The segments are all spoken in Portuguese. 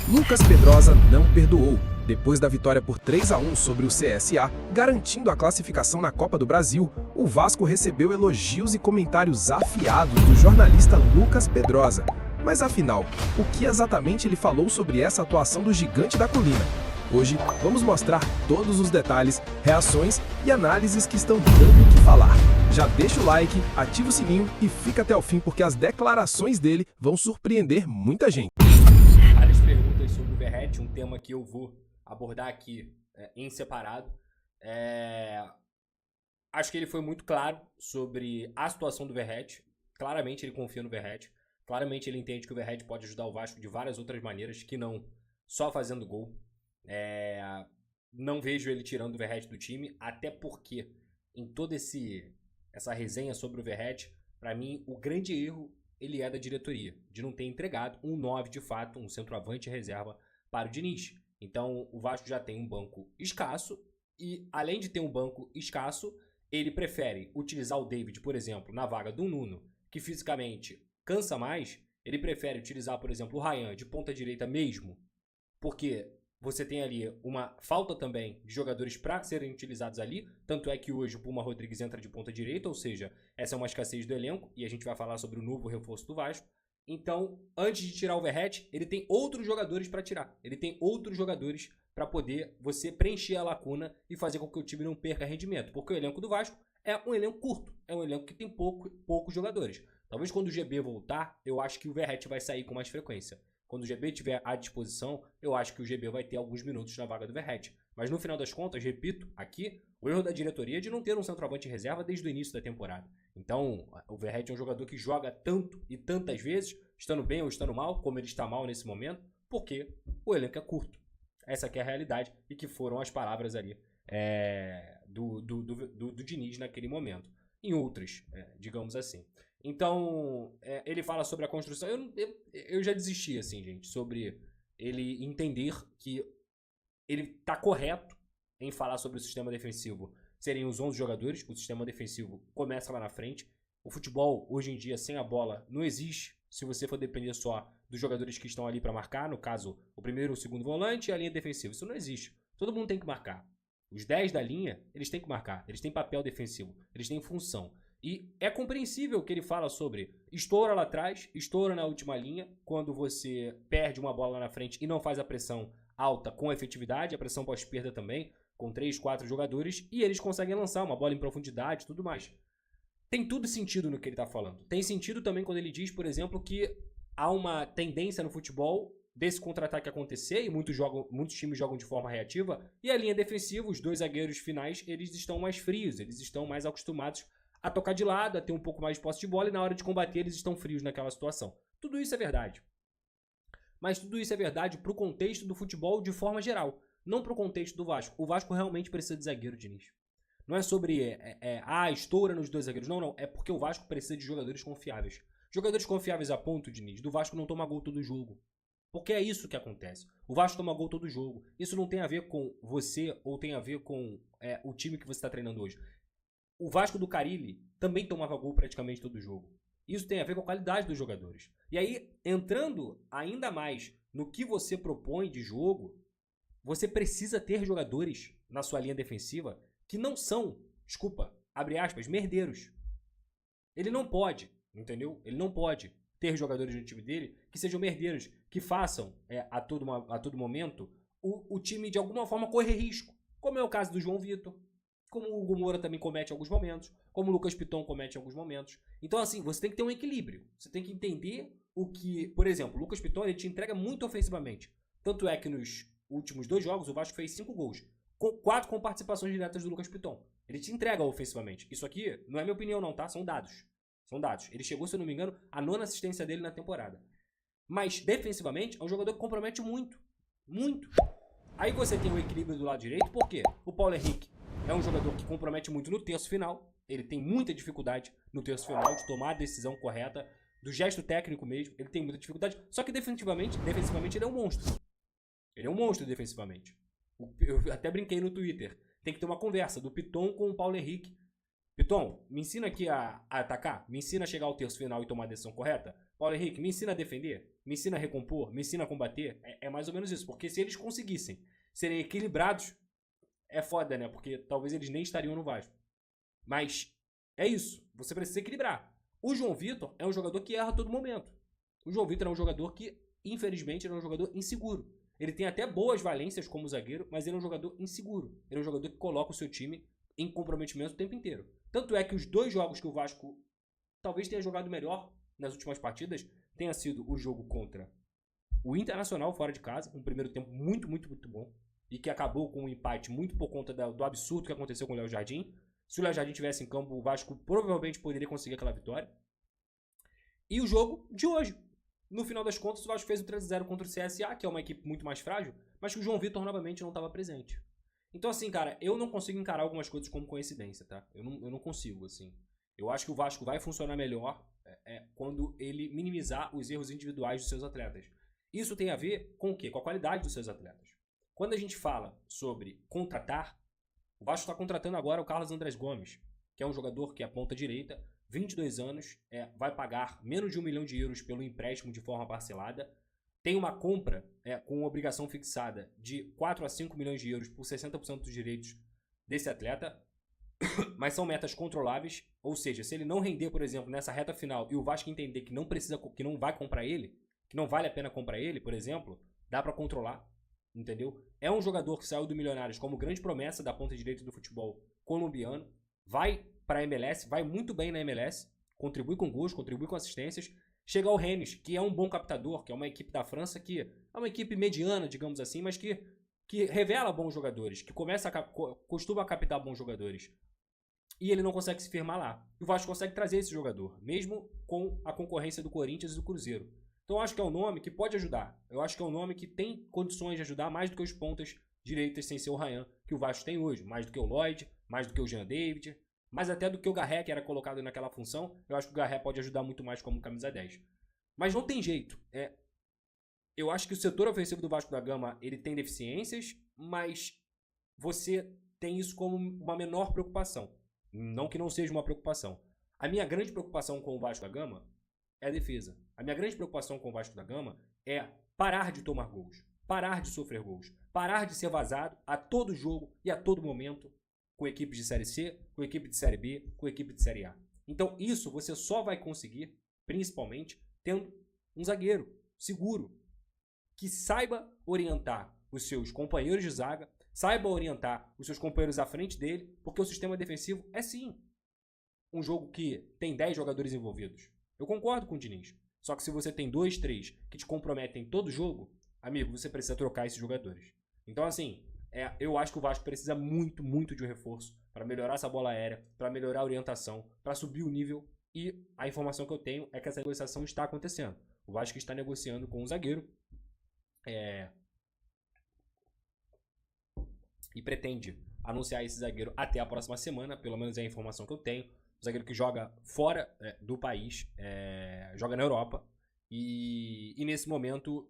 Lucas Pedrosa não perdoou. Depois da vitória por 3-1 sobre o CSA, garantindo a classificação na Copa do Brasil, o Vasco recebeu elogios e comentários afiados do jornalista Lucas Pedrosa. Mas afinal, o que exatamente ele falou sobre essa atuação do gigante da colina? Hoje, vamos mostrar todos os detalhes, reações e análises que estão dando o que falar. Já deixa o like, ativa o sininho e fica até o fim porque as declarações dele vão surpreender muita gente. Várias perguntas sobre o Verratti, um tema que eu vou abordar aqui em separado. Acho que ele foi muito claro sobre a situação do Verratti. Claramente ele confia no Verratti. Claramente ele entende que o Verratti pode ajudar o Vasco de várias outras maneiras que não só fazendo gol. Não vejo ele tirando o Verratti do time, até porque em toda essa resenha sobre o Verratti, para mim o grande erro ele é da diretoria, de não ter entregado um 9 de fato, um centroavante reserva para o Diniz. Então o Vasco já tem um banco escasso e além de ter um banco escasso, ele prefere utilizar o David, por exemplo, na vaga do Nuno, que fisicamente cansa mais. Ele prefere utilizar, por exemplo, o Ryan de ponta direita mesmo, porque você tem ali uma falta também de jogadores para serem utilizados ali. Tanto é que hoje o Puma Rodrigues entra de ponta direita, ou seja, essa é uma escassez do elenco e a gente vai falar sobre o novo reforço do Vasco. Então, antes de tirar o Verratti, ele tem outros jogadores para tirar. Ele tem outros jogadores para poder você preencher a lacuna e fazer com que o time não perca rendimento. Porque o elenco do Vasco é um elenco curto, é um elenco que tem poucos jogadores. Talvez quando o GB voltar, eu acho que o Verratti vai sair com mais frequência. Quando o GB estiver à disposição, eu acho que o GB vai ter alguns minutos na vaga do Verratti. Mas no final das contas, repito, aqui, o erro da diretoria é de não ter um centroavante em reserva desde o início da temporada. Então, o Verratti é um jogador que joga tanto e tantas vezes, estando bem ou estando mal, como ele está mal nesse momento, porque o elenco é curto. Essa aqui é a realidade e que foram as palavras ali do Diniz naquele momento. Em outras, digamos assim. Então, ele fala sobre a construção. Eu já desisti, assim, gente, sobre ele entender que ele tá correto em falar sobre o sistema defensivo. Serem os 11 jogadores, o sistema defensivo começa lá na frente. O futebol, hoje em dia, sem a bola, não existe se você for depender só dos jogadores que estão ali para marcar. No caso, o primeiro ou o segundo volante e a linha defensiva. Isso não existe. Todo mundo tem que marcar. Os 10 da linha, eles têm que marcar. Eles têm papel defensivo. Eles têm função. E é compreensível que ele fala sobre estoura lá atrás, estoura na última linha, quando você perde uma bola lá na frente e não faz a pressão alta com efetividade, a pressão pós-perda também, com 3, 4 jogadores, e eles conseguem lançar uma bola em profundidade e tudo mais. Tem tudo sentido no que ele está falando. Tem sentido também quando ele diz, por exemplo, que há uma tendência no futebol desse contra-ataque acontecer, e muitos times jogam de forma reativa, e a linha defensiva, os dois zagueiros finais, eles estão mais frios, eles estão mais acostumados a tocar de lado, a ter um pouco mais de posse de bola, e na hora de combater eles estão frios naquela situação. Tudo isso é verdade. Mas tudo isso é verdade pro contexto do futebol de forma geral, não pro contexto do Vasco. O Vasco realmente precisa de zagueiro, Diniz. Não é sobre estoura nos dois zagueiros. Não. É porque o Vasco precisa de jogadores confiáveis. Jogadores confiáveis a ponto, Diniz, do Vasco não tomar gol todo jogo. Porque é isso que acontece. O Vasco toma gol todo jogo. Isso não tem a ver com você ou tem a ver com o time que você está treinando hoje. O Vasco do Carille também tomava gol praticamente todo jogo. Isso tem a ver com a qualidade dos jogadores. E aí, entrando ainda mais no que você propõe de jogo, você precisa ter jogadores na sua linha defensiva que não são, desculpa, abre aspas, merdeiros. Ele não pode, entendeu? Ele não pode ter jogadores no time dele que sejam merdeiros, que façam a todo momento o time de alguma forma correr risco. Como é o caso do João Vitor. Como o Hugo Moura também comete em alguns momentos, como o Lucas Piton comete em alguns momentos. Então, assim, você tem que ter um equilíbrio. Você tem que entender o que... Por exemplo, o Lucas Piton, ele te entrega muito ofensivamente. Tanto é que nos últimos 2 jogos, o Vasco fez 5 gols. 4 com participações diretas do Lucas Piton. Ele te entrega ofensivamente. Isso aqui não é minha opinião não, tá? São dados. São dados. Ele chegou, se eu não me engano, a 9ª assistência dele na temporada. Mas, defensivamente, é um jogador que compromete muito. Muito. Aí você tem o equilíbrio do lado direito, por quê? O Paulo Henrique é um jogador que compromete muito no terço final. Ele tem muita dificuldade no terço final de tomar a decisão correta, do gesto técnico mesmo. Ele tem muita dificuldade. Só que defensivamente ele é um monstro. Ele é um monstro defensivamente. Eu até brinquei no Twitter. Tem que ter uma conversa do Piton com o Paulo Henrique Piton, me ensina aqui a atacar, me ensina a chegar ao terço final e tomar a decisão correta. Paulo Henrique, me ensina a defender, me ensina a recompor, me ensina a combater. É mais ou menos isso, porque se eles conseguissem serem equilibrados, é foda, né? Porque talvez eles nem estariam no Vasco. Mas é isso, você precisa equilibrar. O João Vitor é um jogador que erra a todo momento. O João Vitor é um jogador que, infelizmente, ele é um jogador inseguro. Ele tem até boas valências como zagueiro, mas ele é um jogador inseguro. Ele é um jogador que coloca o seu time em comprometimento o tempo inteiro. Tanto é que os 2 jogos que o Vasco talvez tenha jogado melhor nas últimas partidas tenha sido o jogo contra o Internacional fora de casa, um primeiro tempo muito, muito, muito bom, e que acabou com um empate muito por conta do absurdo que aconteceu com o Léo Jardim. Se o Léo Jardim tivesse em campo, o Vasco provavelmente poderia conseguir aquela vitória. E o jogo de hoje. No final das contas, o Vasco fez o 3-0 contra o CSA, que é uma equipe muito mais frágil, mas que o João Vitor novamente não estava presente. Então, assim, cara, eu não consigo encarar algumas coisas como coincidência, tá? Eu não consigo, assim. Eu acho que o Vasco vai funcionar melhor quando ele minimizar os erros individuais dos seus atletas. Isso tem a ver com o quê? Com a qualidade dos seus atletas. Quando a gente fala sobre contratar, o Vasco está contratando agora o Carlos Andrés Gomes, que é um jogador que é ponta direita, 22 anos, vai pagar menos de 1 milhão de euros pelo empréstimo de forma parcelada. Tem uma compra com obrigação fixada de 4 a 5 milhões de euros por 60% dos direitos desse atleta, mas são metas controláveis, ou seja, se ele não render, por exemplo, nessa reta final e o Vasco entender que não vai comprar ele, que não vale a pena comprar ele, por exemplo, dá para controlar, entendeu? É um jogador que saiu do Milionários como grande promessa da ponta direita do futebol colombiano, vai para a MLS, vai muito bem na MLS, contribui com gols, contribui com assistências. Chega ao Rennes, que é um bom captador, que é uma equipe da França que é uma equipe mediana, digamos assim, mas que revela bons jogadores, que costuma captar bons jogadores. E ele não consegue se firmar lá. E o Vasco consegue trazer esse jogador, mesmo com a concorrência do Corinthians e do Cruzeiro. Então eu acho que é um nome que pode ajudar. Eu acho que é um nome que tem condições de ajudar mais do que os pontas direitas sem ser o Ryan, que o Vasco tem hoje. Mais do que o Lloyd, mais do que o Jean David, mais até do que o Garré, que era colocado naquela função. Eu acho que o Garré pode ajudar muito mais como camisa 10. Mas não tem jeito. Eu acho que o setor ofensivo do Vasco da Gama ele tem deficiências, mas você tem isso como uma menor preocupação. Não que não seja uma preocupação. A minha grande preocupação com o Vasco da Gama é a defesa. A minha grande preocupação com o Vasco da Gama é parar de tomar gols, parar de sofrer gols, parar de ser vazado a todo jogo e a todo momento com equipes de Série C, com equipe de Série B, com equipe de Série A. Então isso você só vai conseguir, principalmente, tendo um zagueiro seguro, que saiba orientar os seus companheiros de zaga, saiba orientar os seus companheiros à frente dele, porque o sistema defensivo é sim um jogo que tem 10 jogadores envolvidos. Eu concordo com o Diniz. Só que se você tem 2, 3 que te comprometem todo jogo, amigo, você precisa trocar esses jogadores. Então, assim, eu acho que o Vasco precisa muito, muito de um reforço para melhorar essa bola aérea, para melhorar a orientação, para subir o nível. E a informação que eu tenho é que essa negociação está acontecendo. O Vasco está negociando com um zagueiro e pretende anunciar esse zagueiro até a próxima semana, pelo menos é a informação que eu tenho. Um zagueiro que joga fora do país, joga na Europa, e nesse momento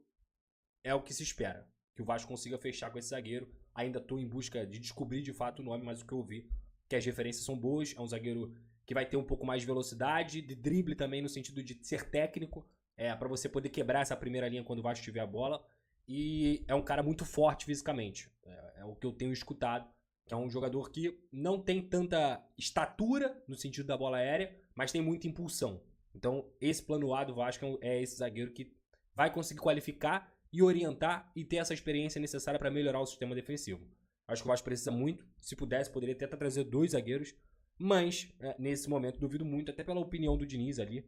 é o que se espera, que o Vasco consiga fechar com esse zagueiro. Ainda estou em busca de descobrir de fato o nome, mas o que eu vi, que as referências são boas, é um zagueiro que vai ter um pouco mais de velocidade, de drible também, no sentido de ser técnico, para você poder quebrar essa primeira linha quando o Vasco tiver a bola, e é um cara muito forte fisicamente, é o que eu tenho escutado, que é um jogador que não tem tanta estatura no sentido da bola aérea, mas tem muita impulsão. Então esse plano A do Vasco é esse zagueiro que vai conseguir qualificar e orientar e ter essa experiência necessária para melhorar o sistema defensivo. Acho que o Vasco precisa muito, se pudesse poderia até trazer 2 zagueiros, mas nesse momento duvido muito, até pela opinião do Diniz ali,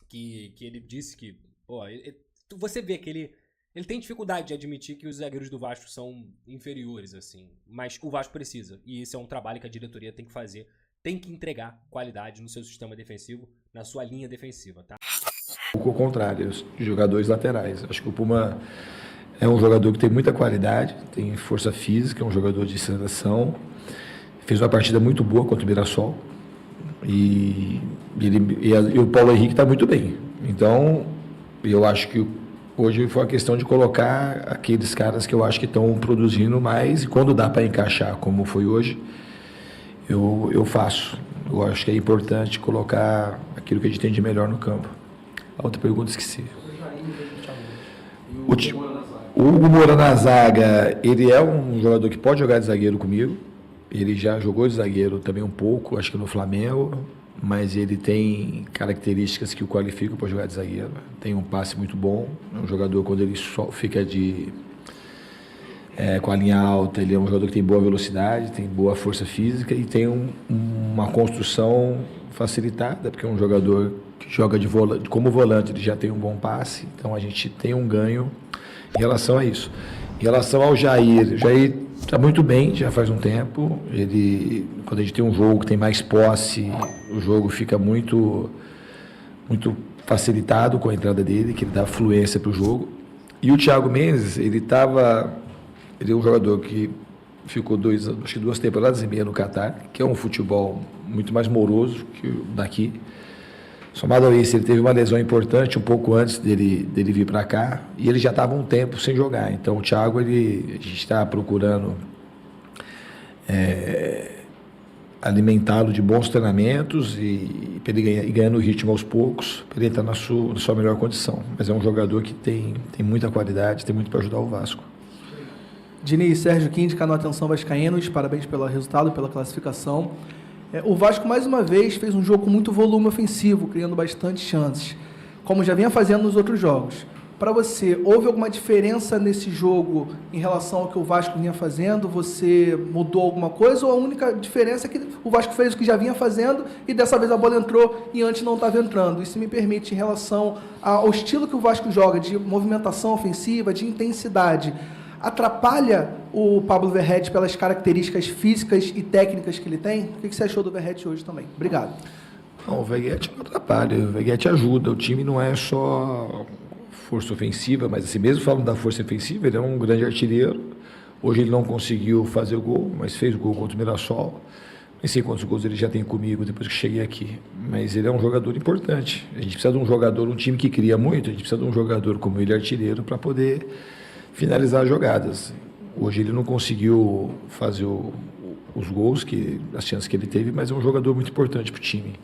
que ele disse que, você vê que ele tem dificuldade de admitir que os zagueiros do Vasco são inferiores, assim. Mas o Vasco precisa. E esse é um trabalho que a diretoria tem que fazer. Tem que entregar qualidade no seu sistema defensivo, na sua linha defensiva, tá? Ao contrário, os jogadores laterais. Acho que o Puma é um jogador que tem muita qualidade, tem força física, é um jogador de aceleração. Fez uma partida muito boa contra o Mirassol. E o Paulo Henrique está muito bem. Então, eu acho que hoje foi uma questão de colocar aqueles caras que eu acho que estão produzindo mais, e quando dá para encaixar, como foi hoje, eu faço. Eu acho que é importante colocar aquilo que a gente tem de melhor no campo. A outra pergunta, esqueci. O Hugo Moura na zaga, ele é um jogador que pode jogar de zagueiro comigo. Ele já jogou de zagueiro também um pouco, acho que no Flamengo, mas ele tem características que o qualificam para jogar de zagueiro. Tem um passe muito bom, é um jogador quando ele só fica com a linha alta, ele é um jogador que tem boa velocidade, tem boa força física e tem uma construção facilitada, porque é um jogador que joga como volante, ele já tem um bom passe, então a gente tem um ganho em relação a isso. Em relação ao Jair, o Jair está muito bem, já faz um tempo. Quando a gente tem um jogo que tem mais posse, o jogo fica muito, muito facilitado com a entrada dele, que ele dá fluência para o jogo. E o Thiago Mendes, ele é um jogador que ficou 2 temporadas e meia no Catar, que é um futebol muito mais moroso que o daqui. Somado a isso, ele teve uma lesão importante um pouco antes dele vir para cá, e ele já estava um tempo sem jogar. Então, o Thiago, a gente está procurando alimentá-lo de bons treinamentos e para ele ir ganhando ritmo aos poucos, para ele estar na sua melhor condição. Mas é um jogador que tem muita qualidade, tem muito para ajudar o Vasco. Diniz, Sérgio Quinte, canal Atenção Vascaínos, parabéns pelo resultado, pela classificação. O Vasco, mais uma vez, fez um jogo com muito volume ofensivo, criando bastante chances, como já vinha fazendo nos outros jogos. Para você, houve alguma diferença nesse jogo em relação ao que o Vasco vinha fazendo? Você mudou alguma coisa ou a única diferença é que o Vasco fez o que já vinha fazendo e dessa vez a bola entrou e antes não estava entrando? Isso me permite, em relação ao estilo que o Vasco joga, de movimentação ofensiva, de intensidade, atrapalha o Pablo Verratti pelas características físicas e técnicas que ele tem? O que você achou do Verratti hoje também? Obrigado. Não, o Verratti não atrapalha, o Verratti ajuda. O time não é só força ofensiva, mas assim, mesmo falando da força ofensiva, ele é um grande artilheiro. Hoje ele não conseguiu fazer o gol, mas fez o gol contra o Mirassol. Nem sei quantos gols ele já tem comigo depois que cheguei aqui, mas ele é um jogador importante. A gente precisa de um jogador, um time que cria muito, a gente precisa de um jogador como ele, artilheiro, para poder finalizar as jogadas. Hoje ele não conseguiu fazer os gols, as chances que ele teve, mas é um jogador muito importante para o time.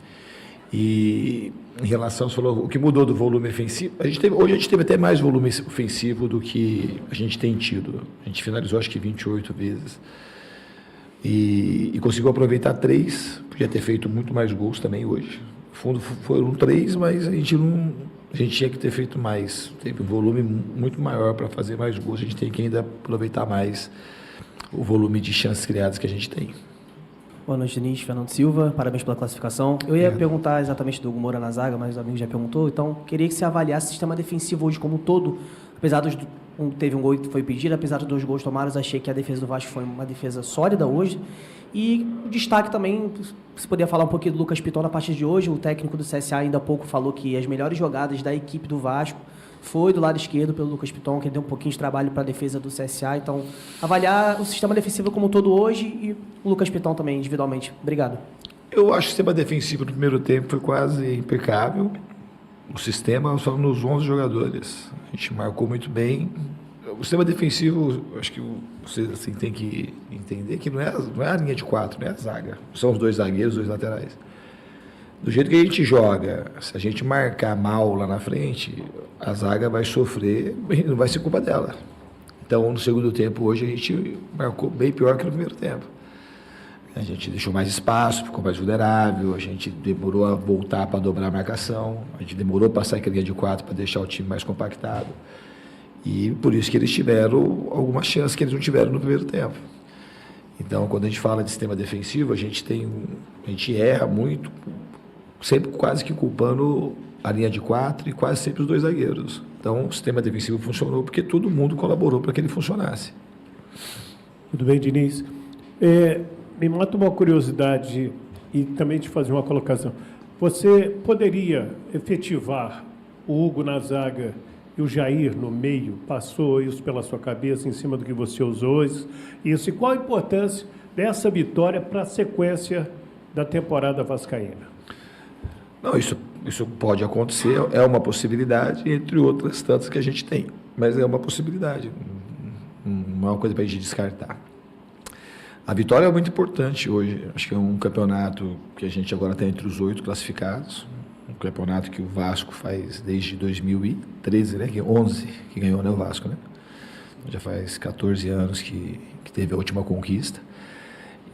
E em relação, você falou, o que mudou do volume ofensivo, hoje a gente teve até mais volume ofensivo do que a gente tem tido. A gente finalizou acho que 28 vezes. E conseguiu aproveitar 3, podia ter feito muito mais gols também hoje. No fundo foram 3, mas a gente tinha que ter feito mais. Teve um volume muito maior para fazer mais gols. A gente tem que ainda aproveitar mais o volume de chances criadas que a gente tem. Boa noite, Diniz. Fernando Silva, parabéns pela classificação. Eu ia perguntar exatamente do Hugo Moura na zaga, mas o amigo já perguntou. Então, queria que você avaliasse o sistema defensivo hoje como um todo. Apesar teve um gol que foi pedido, apesar dos 2 gols tomados, achei que a defesa do Vasco foi uma defesa sólida hoje. E destaque também, se poderia falar um pouquinho do Lucas Piton na partida de hoje. O técnico do CSA ainda há pouco falou que as melhores jogadas da equipe do Vasco foi do lado esquerdo pelo Lucas Piton, que deu um pouquinho de trabalho para a defesa do CSA. Então, avaliar o sistema defensivo como um todo hoje e o Lucas Piton também individualmente. Obrigado. Eu acho que o sistema defensivo no primeiro tempo foi quase impecável. O sistema, só nos 11 jogadores. A gente marcou muito bem. O sistema defensivo, acho que você assim, tem que entender que não é a linha de 4, não é a zaga. São os 2 zagueiros, 2 laterais. Do jeito que a gente joga, se a gente marcar mal lá na frente, a zaga vai sofrer e não vai ser culpa dela. Então, no segundo tempo, hoje, a gente marcou bem pior que no primeiro tempo. A gente deixou mais espaço, ficou mais vulnerável, a gente demorou a voltar para dobrar a marcação, a gente demorou para sair com a linha de 4 para deixar o time mais compactado. E por isso que eles tiveram algumas chances que eles não tiveram no primeiro tempo. Então, quando a gente fala de sistema defensivo, a gente erra muito, sempre quase que culpando a linha de 4 e quase sempre os 2 zagueiros. Então, o sistema defensivo funcionou porque todo mundo colaborou para que ele funcionasse. Tudo bem, Diniz? Me mata uma curiosidade e também te fazer uma colocação. Você poderia efetivar o Hugo na zaga e o Jair no meio? Passou isso pela sua cabeça em cima do que você usou? Isso. E qual a importância dessa vitória para a sequência da temporada vascaína? Não, isso pode acontecer, é uma possibilidade, entre outras tantas que a gente tem. Mas é uma possibilidade, não é uma coisa para a gente descartar. A vitória é muito importante hoje. Acho que é um campeonato que a gente agora está entre os 8 classificados. Um campeonato que o Vasco faz desde 2013, né? Que é 11 que ganhou, né, o Vasco, né? Já faz 14 anos que teve a última conquista.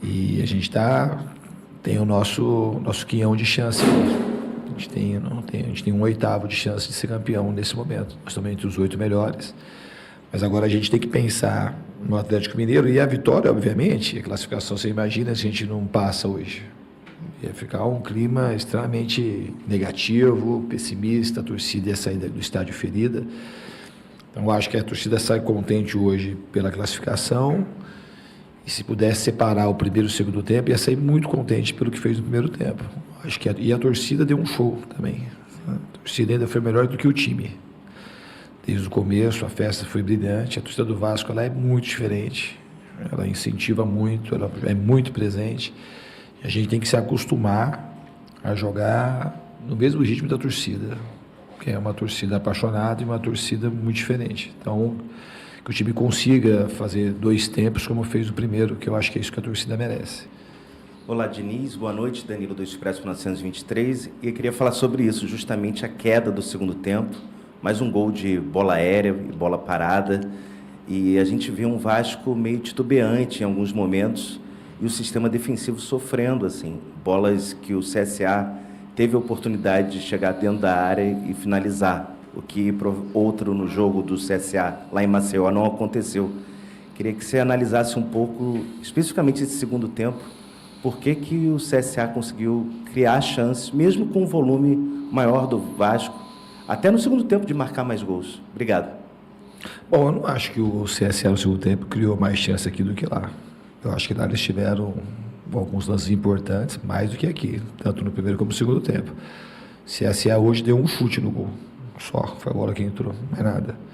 E a gente tem o nosso quinhão de chance. A gente tem um 8º de chance de ser campeão nesse momento. Nós estamos entre os 8 melhores. Mas agora a gente tem que pensar no Atlético Mineiro. E a vitória, obviamente, a classificação, você imagina se a gente não passa hoje. Ia ficar um clima extremamente negativo, pessimista, a torcida ia sair do estádio ferida. Então, eu acho que a torcida sai contente hoje pela classificação. E se pudesse separar o primeiro e o segundo tempo, ia sair muito contente pelo que fez no primeiro tempo. Acho que e a torcida deu um show também. A torcida ainda foi melhor do que o time. Desde o começo, a festa foi brilhante. A torcida do Vasco ela é muito diferente. Ela incentiva muito, ela é muito presente. A gente tem que se acostumar a jogar no mesmo ritmo da torcida, que é uma torcida apaixonada e uma torcida muito diferente. Então, que o time consiga fazer 2 tempos como fez o primeiro, que eu acho que é isso que a torcida merece. Olá, Diniz. Boa noite. Danilo do Expresso 1923. E eu queria falar sobre isso, justamente a queda do segundo tempo. Mais um gol de bola aérea e bola parada. E a gente viu um Vasco meio titubeante em alguns momentos e o sistema defensivo sofrendo, assim. Bolas que o CSA teve a oportunidade de chegar dentro da área e finalizar, o que outro no jogo do CSA lá em Maceió não aconteceu. Queria que você analisasse um pouco, especificamente esse segundo tempo, por que o CSA conseguiu criar chances, mesmo com um volume maior do Vasco, até no segundo tempo de marcar mais gols. Obrigado. Bom, eu não acho que o CSA no segundo tempo criou mais chance aqui do que lá. Eu acho que lá eles tiveram alguns lances importantes, mais do que aqui, tanto no primeiro como no segundo tempo. O CSA hoje deu um chute no gol, só, foi a bola que entrou, não é nada.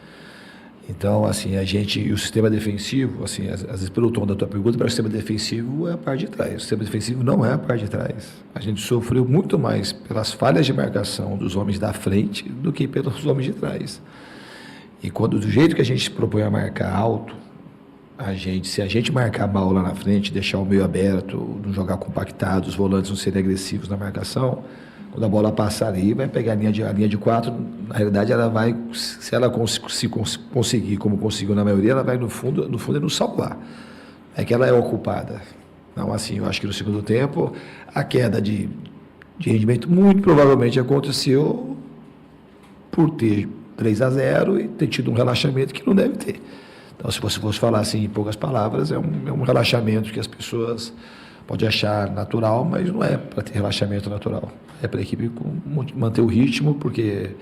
Então, assim, e o sistema defensivo, assim, às vezes pelo tom da tua pergunta, para o sistema defensivo é a parte de trás. O sistema defensivo não é a parte de trás. A gente sofreu muito mais pelas falhas de marcação dos homens da frente do que pelos homens de trás. E do jeito que a gente se propõe a marcar alto, se a gente marcar mal lá na frente, deixar o meio aberto, não jogar compactado, os volantes não serem agressivos na marcação, quando a bola passar ali, vai pegar a linha de 4, na realidade ela vai, se ela conseguir, como conseguiu na maioria, ela vai no fundo é nos salvar. É que ela é ocupada. Então, assim, eu acho que no segundo tempo, a queda de rendimento muito provavelmente aconteceu por ter 3-0 e ter tido um relaxamento que não deve ter. Então, se você fosse falar assim, em poucas palavras, é um relaxamento que as pessoas podem achar natural, mas não é para ter relaxamento natural. É para a equipe manter o ritmo, porque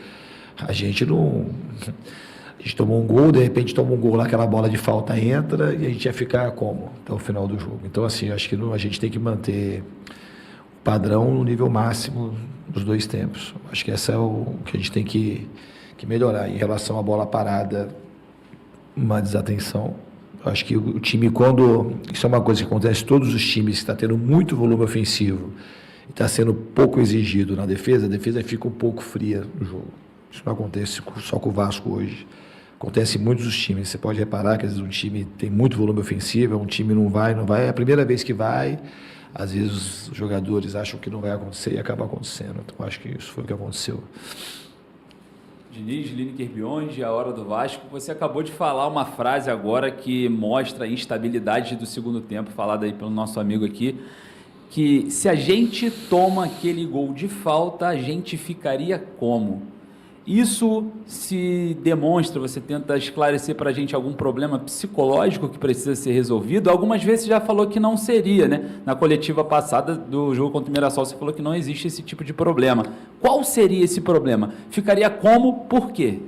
a gente tomou um gol, de repente toma um gol lá, aquela bola de falta entra e a gente ia ficar como? Até o final do jogo. Então, assim, acho que a gente tem que manter o padrão no nível máximo dos 2 tempos. Acho que essa é o que a gente tem que melhorar. Em relação à bola parada, uma desatenção. Acho que o time, isso é uma coisa que acontece em todos os times, que está tendo muito volume ofensivo e está sendo pouco exigido na defesa, a defesa fica um pouco fria no jogo. Isso não acontece só com o Vasco hoje. Acontece em muitos dos times. Você pode reparar que às vezes um time tem muito volume ofensivo, um time não vai, é a primeira vez que vai, às vezes os jogadores acham que não vai acontecer e acaba acontecendo. Então acho que isso foi o que aconteceu. Diniz, Lineker Bionde, a hora do Vasco. Você acabou de falar uma frase agora que mostra a instabilidade do segundo tempo, falada aí pelo nosso amigo aqui, que se a gente toma aquele gol de falta, a gente ficaria como? Isso se demonstra, você tenta esclarecer para a gente algum problema psicológico que precisa ser resolvido. Algumas vezes você já falou que não seria, né? Na coletiva passada do jogo contra o Mirassol, você falou que não existe esse tipo de problema. Qual seria esse problema? Ficaria como? Por quê?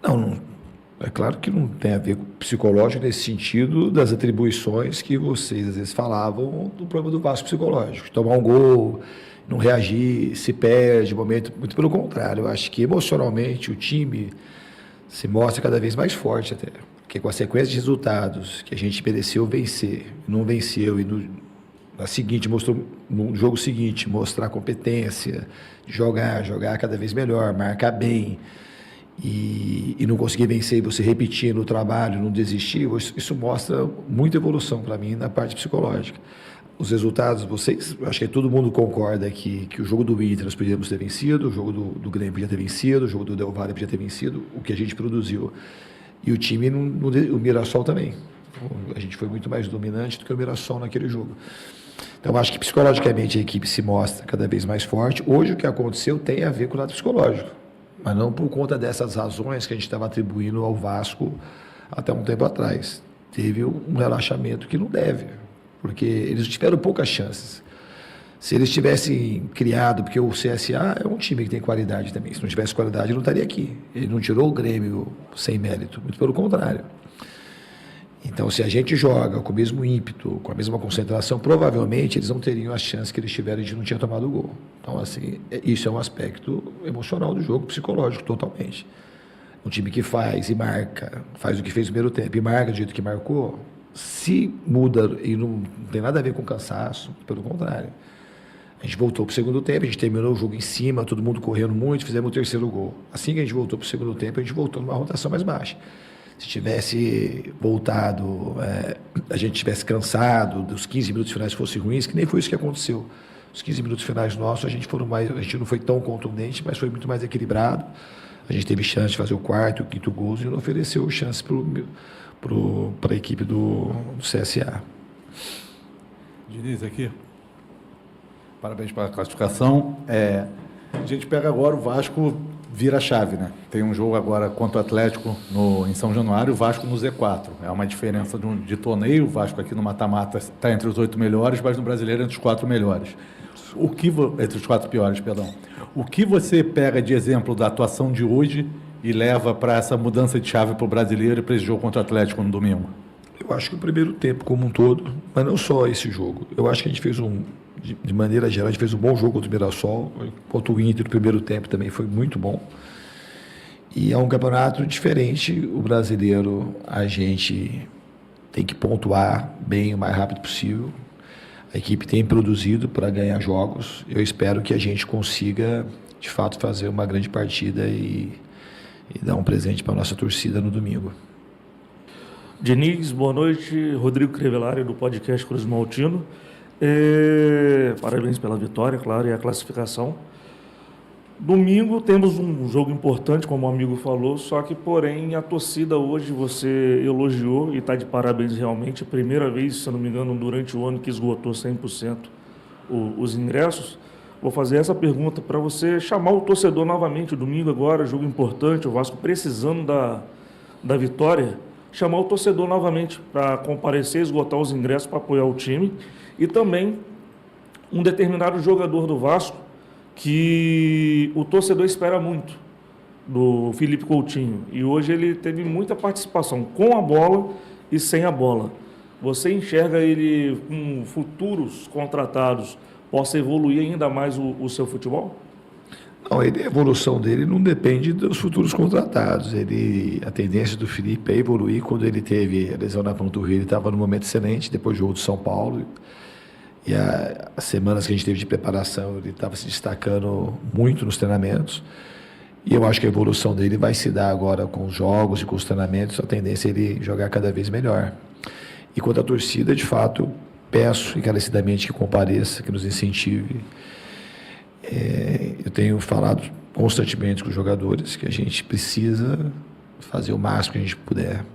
Não, é claro que não tem a ver com psicológico nesse sentido das atribuições que vocês às vezes falavam do problema do Vasco psicológico. Tomar um gol, não reagir, se perde, momento, muito pelo contrário. Eu acho que emocionalmente o time se mostra cada vez mais forte até. Porque com a sequência de resultados que a gente mereceu vencer, não venceu, e no jogo seguinte, mostrar competência, jogar cada vez melhor, marcar bem. e não conseguir vencer e você repetir no trabalho, não desistir, isso mostra muita evolução para mim na parte psicológica. Os resultados, acho que todo mundo concorda que o jogo do Inter nós podíamos ter vencido, o jogo do Grêmio podia ter vencido, o jogo do Del Valle podia ter vencido, o que a gente produziu. E o time, o Mirassol também. A gente foi muito mais dominante do que o Mirassol naquele jogo. Então, acho que psicologicamente a equipe se mostra cada vez mais forte. Hoje, o que aconteceu tem a ver com o lado psicológico, mas não por conta dessas razões que a gente estava atribuindo ao Vasco até um tempo atrás. Teve um relaxamento que não deve, porque eles tiveram poucas chances. Se eles tivessem criado, porque o CSA é um time que tem qualidade também, se não tivesse qualidade, ele não estaria aqui. Ele não tirou o Grêmio sem mérito, muito pelo contrário. Então, se a gente joga com o mesmo ímpeto, com a mesma concentração, provavelmente eles não teriam a chance que eles tiveram de não tinha tomado o gol. Então, assim, isso é um aspecto emocional do jogo, psicológico, totalmente. Um time que faz e marca, faz o que fez no primeiro tempo e marca do jeito que marcou, se muda e não tem nada a ver com cansaço, pelo contrário. A gente voltou para o segundo tempo, a gente terminou o jogo em cima, todo mundo correndo muito, fizemos o terceiro gol. Assim que a gente voltou para o segundo tempo, a gente voltou numa rotação mais baixa. Se tivesse voltado, a gente tivesse cansado, dos 15 minutos finais fossem ruins, que nem foi isso que aconteceu. Os 15 minutos finais nossos, a gente não foi tão contundente, mas foi muito mais equilibrado. A gente teve chance de fazer o quarto, o quinto gol e não ofereceu chance para a equipe do CSA. Diniz, aqui. Parabéns pela classificação. A gente pega agora o Vasco, vira a chave, né? Tem um jogo agora contra o Atlético em São Januário, o Vasco no Z4. É uma diferença de torneio, o Vasco aqui no mata-mata está entre os 8 melhores, mas no Brasileiro entre os 4 melhores. Entre os 4 piores, perdão. O que você pega de exemplo da atuação de hoje e leva para essa mudança de chave para o Brasileiro e para esse jogo contra o Atlético no domingo? Eu acho que o primeiro tempo como um todo, mas não só esse jogo. Eu acho que a gente fez de maneira geral, a gente fez um bom jogo contra o Mirassol, contra o Inter no primeiro tempo também foi muito bom. E é um campeonato diferente, o Brasileiro a gente tem que pontuar bem o mais rápido possível. A equipe tem produzido para ganhar jogos. Eu espero que a gente consiga, de fato, fazer uma grande partida e dar um presente para a nossa torcida no domingo. Diniz, boa noite. Rodrigo Crivellari, do podcast Cruz Maltino. Parabéns pela vitória, claro, e a classificação. Domingo temos um jogo importante, como o amigo falou, só que, porém, a torcida hoje você elogiou e está de parabéns realmente. Primeira vez, se eu não me engano, durante o ano que esgotou 100% os ingressos. Vou fazer essa pergunta para você chamar o torcedor novamente. Domingo agora, jogo importante, o Vasco precisando da vitória. Chamar o torcedor novamente para comparecer, esgotar os ingressos para apoiar o time. E também um determinado jogador do Vasco que o torcedor espera muito, do Felipe Coutinho. E hoje ele teve muita participação com a bola e sem a bola. Você enxerga ele com futuros contratados, possa evoluir ainda mais o seu futebol? Não, a evolução dele não depende dos futuros contratados. A tendência do Felipe é evoluir. Quando ele teve a lesão na panturrilha, ele estava num momento excelente, depois do jogo do São Paulo. E as semanas que a gente teve de preparação, ele estava se destacando muito nos treinamentos. E eu acho que a evolução dele vai se dar agora com os jogos e com os treinamentos. A tendência é ele jogar cada vez melhor. E quanto à torcida, de fato, peço encarecidamente que compareça, que nos incentive. Eu tenho falado constantemente com os jogadores que a gente precisa fazer o máximo que a gente puder